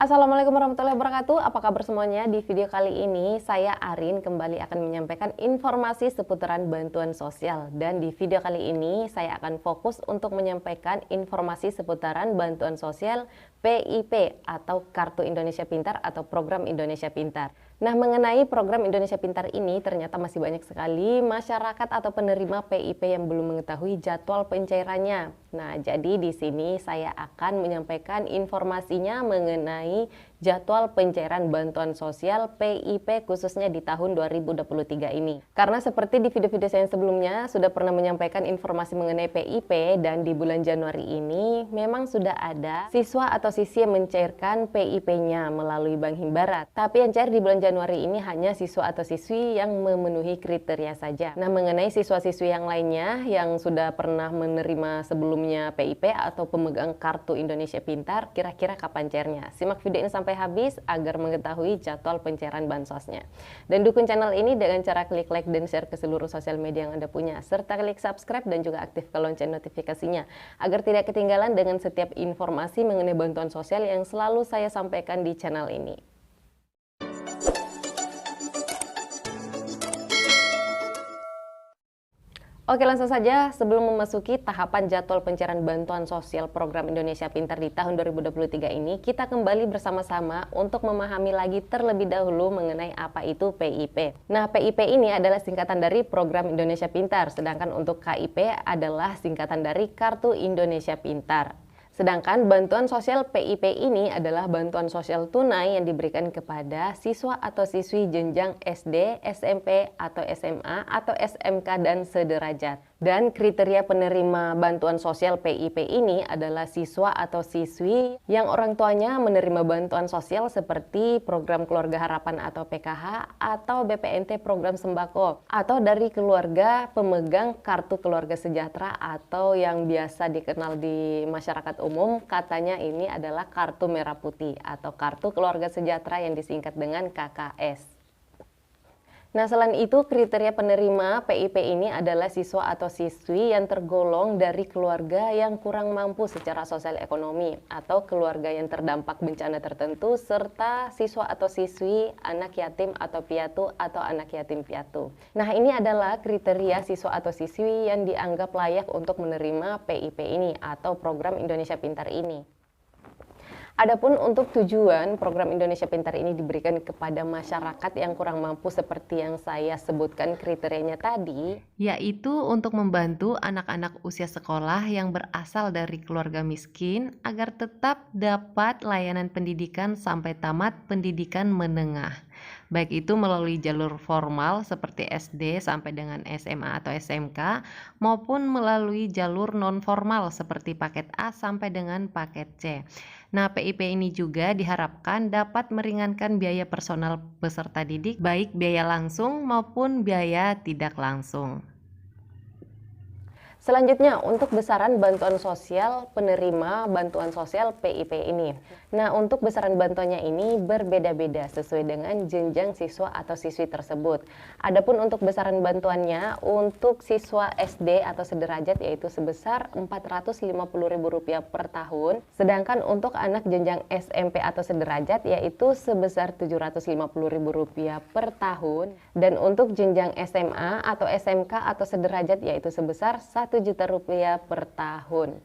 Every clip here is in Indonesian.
Assalamualaikum warahmatullahi wabarakatuh. Apa kabar semuanya? Di video kali ini saya Arin kembali akan menyampaikan informasi seputaran bantuan sosial. Dan di video kali ini saya akan fokus untuk menyampaikan informasi seputaran bantuan sosial PIP atau Kartu Indonesia Pintar atau Program Indonesia Pintar. Nah, mengenai program Indonesia Pintar ini ternyata masih banyak sekali masyarakat atau penerima PIP yang belum mengetahui jadwal pencairannya. Nah, jadi di sini saya akan menyampaikan informasinya mengenai jadwal pencairan bantuan sosial PIP khususnya di tahun 2023 ini. Karena seperti di video-video saya yang sebelumnya sudah pernah menyampaikan informasi mengenai PIP dan di bulan Januari ini memang sudah ada siswa atau siswi yang mencairkan PIP-nya melalui Bank Himbarat. Tapi yang cair di bulan Januari ini hanya siswa atau siswi yang memenuhi kriteria saja. Nah, mengenai siswa-siswi yang lainnya yang sudah pernah menerima sebelumnya PIP atau pemegang Kartu Indonesia Pintar, kira-kira kapan cairnya? Simak video ini sampai habis agar mengetahui jadwal pencairan bansosnya. Dan dukung channel ini dengan cara klik like dan share ke seluruh sosial media yang Anda punya, serta klik subscribe dan juga aktifkan lonceng notifikasinya agar tidak ketinggalan dengan setiap informasi mengenai bantuan sosial yang selalu saya sampaikan di channel ini. Oke, langsung saja sebelum memasuki tahapan jadwal pencairan bantuan sosial program Indonesia Pintar di tahun 2023 ini, kita kembali bersama-sama untuk memahami lagi terlebih dahulu mengenai apa itu PIP. Nah, PIP ini adalah singkatan dari Program Indonesia Pintar, sedangkan untuk KIP adalah singkatan dari Kartu Indonesia Pintar. Sedangkan bantuan sosial PIP ini adalah bantuan sosial tunai yang diberikan kepada siswa atau siswi jenjang SD, SMP, atau SMA, atau SMK dan sederajat. Dan kriteria penerima bantuan sosial PIP ini adalah siswa atau siswi yang orang tuanya menerima bantuan sosial seperti program keluarga harapan atau PKH atau BPNT program sembako, atau dari keluarga pemegang kartu keluarga sejahtera atau yang biasa dikenal di masyarakat umum katanya ini adalah kartu merah putih atau kartu keluarga sejahtera yang disingkat dengan KKS. Nah, selain itu kriteria penerima PIP ini adalah siswa atau siswi yang tergolong dari keluarga yang kurang mampu secara sosial ekonomi atau keluarga yang terdampak bencana tertentu serta siswa atau siswi anak yatim atau piatu atau anak yatim piatu. Nah, ini adalah kriteria siswa atau siswi yang dianggap layak untuk menerima PIP ini atau program Indonesia Pintar ini. Adapun untuk tujuan program Indonesia Pintar ini diberikan kepada masyarakat yang kurang mampu seperti yang saya sebutkan kriterianya tadi, yaitu untuk membantu anak-anak usia sekolah yang berasal dari keluarga miskin agar tetap dapat layanan pendidikan sampai tamat pendidikan menengah. Baik itu melalui jalur formal seperti SD sampai dengan SMA atau SMK maupun melalui jalur non formal seperti paket A sampai dengan paket C. Nah, PIP ini juga diharapkan dapat meringankan biaya personal peserta didik, baik biaya langsung maupun biaya tidak langsung. Selanjutnya, untuk besaran bantuan sosial penerima bantuan sosial PIP ini. Nah, untuk besaran bantuannya ini berbeda-beda sesuai dengan jenjang siswa atau siswi tersebut. Adapun untuk besaran bantuannya untuk siswa SD atau sederajat yaitu sebesar Rp450.000 per tahun, sedangkan untuk anak jenjang SMP atau sederajat yaitu sebesar Rp750.000 per tahun, dan untuk jenjang SMA atau SMK atau sederajat yaitu sebesar Rp1.000.000 per tahun.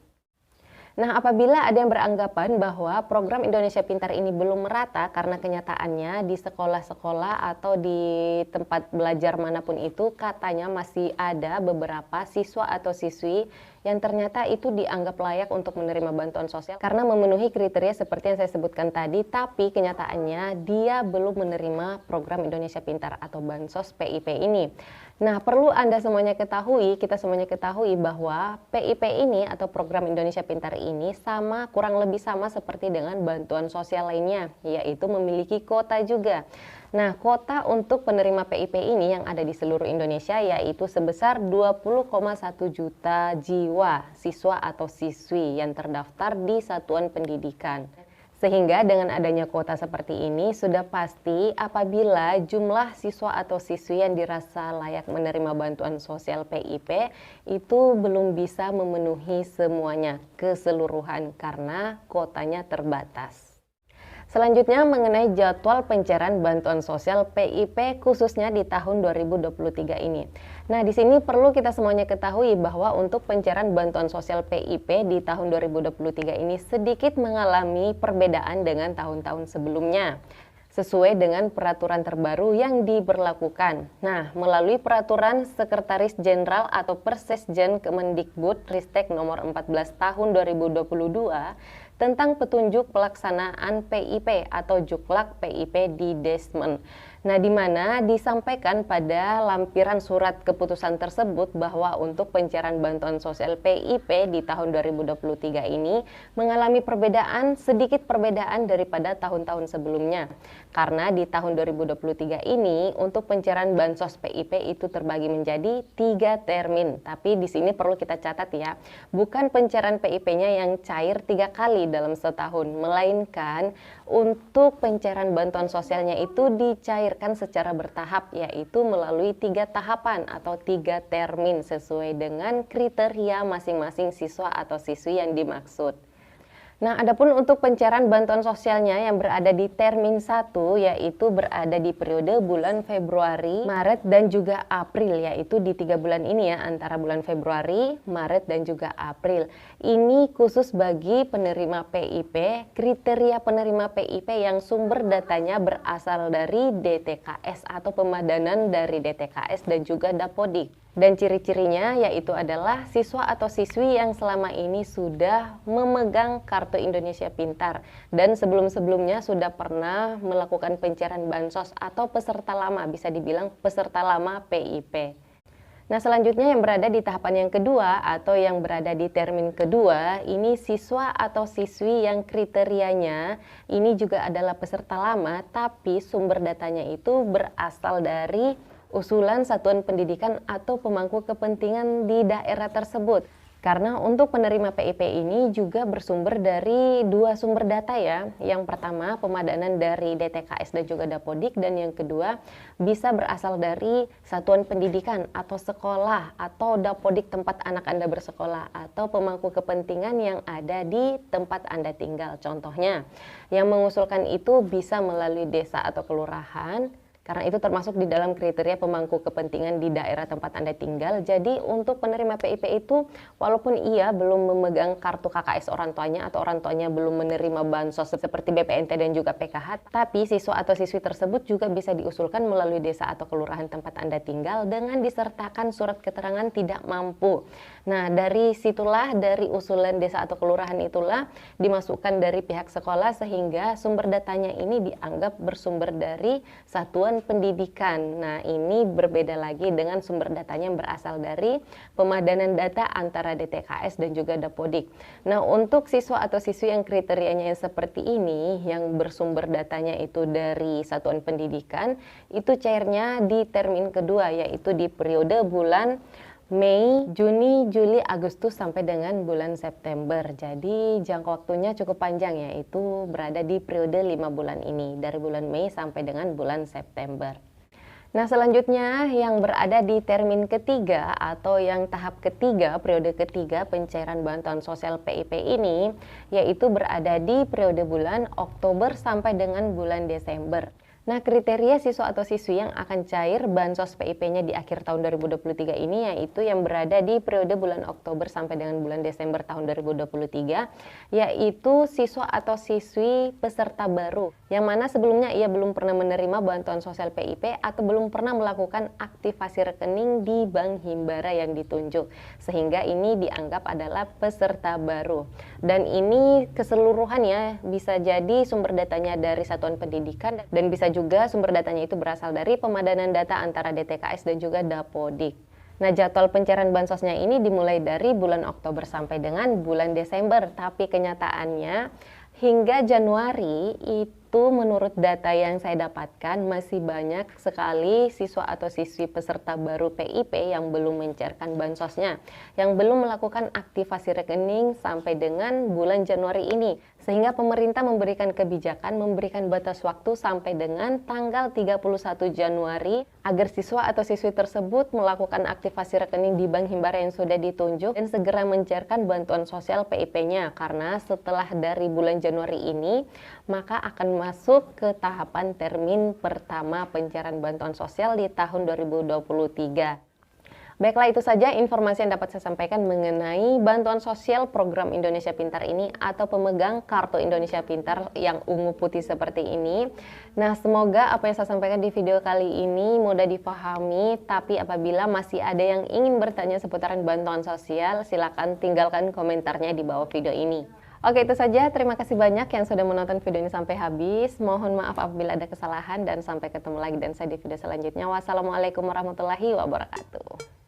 Nah, apabila ada yang beranggapan bahwa program Indonesia Pintar ini belum merata karena kenyataannya di sekolah-sekolah atau di tempat belajar manapun itu katanya masih ada beberapa siswa atau siswi yang ternyata itu dianggap layak untuk menerima bantuan sosial karena memenuhi kriteria seperti yang saya sebutkan tadi, tapi kenyataannya dia belum menerima program Indonesia Pintar atau Bansos PIP ini. Nah, perlu Anda semuanya ketahui, kita semuanya ketahui bahwa PIP ini atau program Indonesia Pintar ini kurang lebih sama seperti dengan bantuan sosial lainnya, yaitu memiliki kuota juga. Nah, kuota untuk penerima PIP ini yang ada di seluruh Indonesia yaitu sebesar 20,1 juta jiwa siswa atau siswi yang terdaftar di satuan pendidikan. Sehingga dengan adanya kuota seperti ini sudah pasti apabila jumlah siswa atau siswi yang dirasa layak menerima bantuan sosial PIP itu belum bisa memenuhi semuanya keseluruhan karena kuotanya terbatas. Selanjutnya mengenai jadwal pencairan bantuan sosial PIP khususnya di tahun 2023 ini. Nah, di sini perlu kita semuanya ketahui bahwa untuk pencairan bantuan sosial PIP di tahun 2023 ini sedikit mengalami perbedaan dengan tahun-tahun sebelumnya, sesuai dengan peraturan terbaru yang diberlakukan. Nah, melalui peraturan Sekretaris Jenderal atau Persesjen Kemendikbud-Ristek nomor 14 tahun 2022 tentang petunjuk pelaksanaan PIP atau Juklak PIP di Desmen. Nah, di mana disampaikan pada lampiran surat keputusan tersebut bahwa untuk pencairan bantuan sosial PIP di tahun 2023 ini mengalami sedikit perbedaan daripada tahun-tahun sebelumnya. Karena di tahun 2023 ini untuk pencairan bansos PIP itu terbagi menjadi 3 termin. Tapi di sini perlu kita catat ya, bukan pencairan PIP-nya yang cair 3 kali dalam setahun, melainkan untuk pencairan bantuan sosialnya itu dicairkan secara bertahap, yaitu melalui 3 tahapan atau 3 termin sesuai dengan kriteria masing-masing siswa atau siswi yang dimaksud. Nah, adapun untuk pencairan bantuan sosialnya yang berada di termin 1 yaitu berada di periode bulan Februari, Maret dan juga April, yaitu di 3 bulan ini ya, antara bulan Februari, Maret dan juga April. Ini khusus bagi penerima PIP, kriteria penerima PIP yang sumber datanya berasal dari DTKS atau pemadanan dari DTKS dan juga Dapodik. Dan ciri-cirinya yaitu adalah siswa atau siswi yang selama ini sudah memegang Kartu Indonesia Pintar dan sebelum-sebelumnya sudah pernah melakukan pencairan bansos atau peserta lama, bisa dibilang peserta lama PIP. Nah, selanjutnya yang berada di tahapan yang kedua atau yang berada di termin kedua, ini siswa atau siswi yang kriterianya ini juga adalah peserta lama tapi sumber datanya itu berasal dari usulan satuan pendidikan atau pemangku kepentingan di daerah tersebut. Karena untuk penerima PIP ini juga bersumber dari 2 sumber data ya. Yang pertama pemadanan dari DTKS dan juga Dapodik, dan yang kedua bisa berasal dari satuan pendidikan atau sekolah atau Dapodik tempat anak Anda bersekolah atau pemangku kepentingan yang ada di tempat Anda tinggal. Contohnya yang mengusulkan itu bisa melalui desa atau kelurahan, karena itu termasuk di dalam kriteria pemangku kepentingan di daerah tempat Anda tinggal. Jadi untuk penerima PIP itu walaupun ia belum memegang kartu KKS orang tuanya atau orang tuanya belum menerima bansos seperti BPNT dan juga PKH, tapi siswa atau siswi tersebut juga bisa diusulkan melalui desa atau kelurahan tempat Anda tinggal dengan disertakan surat keterangan tidak mampu. Nah, dari situlah, dari usulan desa atau kelurahan itulah dimasukkan dari pihak sekolah sehingga sumber datanya ini dianggap bersumber dari satuan pendidikan. Nah, ini berbeda lagi dengan sumber datanya yang berasal dari pemadanan data antara DTKS dan juga Dapodik. Nah, untuk siswa atau siswi yang kriterianya yang seperti ini, yang bersumber datanya itu dari satuan pendidikan, itu cairnya di termin kedua, yaitu di periode bulan Mei, Juni, Juli, Agustus sampai dengan bulan September. Jadi jangka waktunya cukup panjang, yaitu berada di periode 5 bulan ini, dari bulan Mei sampai dengan bulan September. Nah, selanjutnya yang berada di termin ketiga atau yang tahap ketiga, periode ketiga pencairan bantuan sosial PIP ini, yaitu berada di periode bulan Oktober sampai dengan bulan Desember. Nah, kriteria siswa atau siswi yang akan cair bansos PIP-nya di akhir tahun 2023 ini yaitu yang berada di periode bulan Oktober sampai dengan bulan Desember tahun 2023, yaitu siswa atau siswi peserta baru yang mana sebelumnya ia belum pernah menerima bantuan sosial PIP atau belum pernah melakukan aktivasi rekening di Bank Himbara yang ditunjuk, sehingga ini dianggap adalah peserta baru. Dan ini keseluruhan ya, bisa jadi sumber datanya dari satuan pendidikan dan bisa juga sumber datanya itu berasal dari pemadanan data antara DTKS dan juga Dapodik. Nah, jadwal pencairan bansosnya ini dimulai dari bulan Oktober sampai dengan bulan Desember, tapi kenyataannya hingga Januari itu menurut data yang saya dapatkan masih banyak sekali siswa atau siswi peserta baru PIP yang belum mencairkan bansosnya, yang belum melakukan aktivasi rekening sampai dengan bulan Januari ini. Sehingga pemerintah memberikan kebijakan, memberikan batas waktu sampai dengan tanggal 31 Januari agar siswa atau siswi tersebut melakukan aktivasi rekening di Bank Himbara yang sudah ditunjuk dan segera mencairkan bantuan sosial PIP-nya, karena setelah dari bulan Januari ini maka akan masuk ke tahapan termin pertama pencairan bantuan sosial di tahun 2023. Baiklah, itu saja informasi yang dapat saya sampaikan mengenai bantuan sosial program Indonesia Pintar ini atau pemegang kartu Indonesia Pintar yang ungu putih seperti ini. Nah, semoga apa yang saya sampaikan di video kali ini mudah dipahami, tapi apabila masih ada yang ingin bertanya seputaran bantuan sosial, silakan tinggalkan komentarnya di bawah video ini. Oke, itu saja. Terima kasih banyak yang sudah menonton video ini sampai habis. Mohon maaf apabila ada kesalahan dan sampai ketemu lagi dan saya di video selanjutnya. Wassalamualaikum warahmatullahi wabarakatuh.